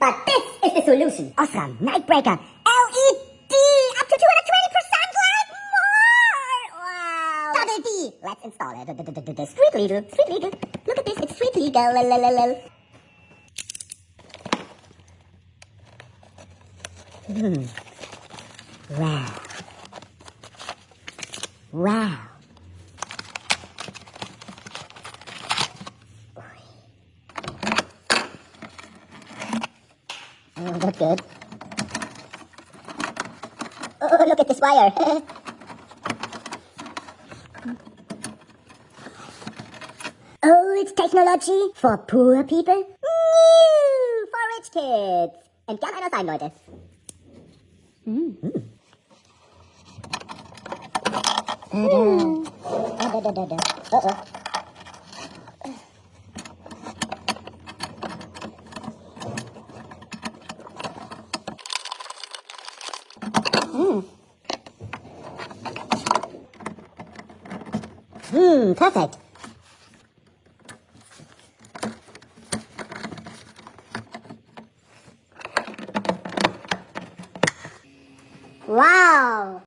But this is the solution. Osram Nightbreaker LED up to 220% light more. Wow. Double D. Let's install it. Street legal. Street legal. Look at this. It's street legal. Wow. Wow. Oh, that's good. Oh, look at this wire. Oh, it's technology for poor people? New for rich kids. Entgern einer sein, Leute. Perfect. Wow.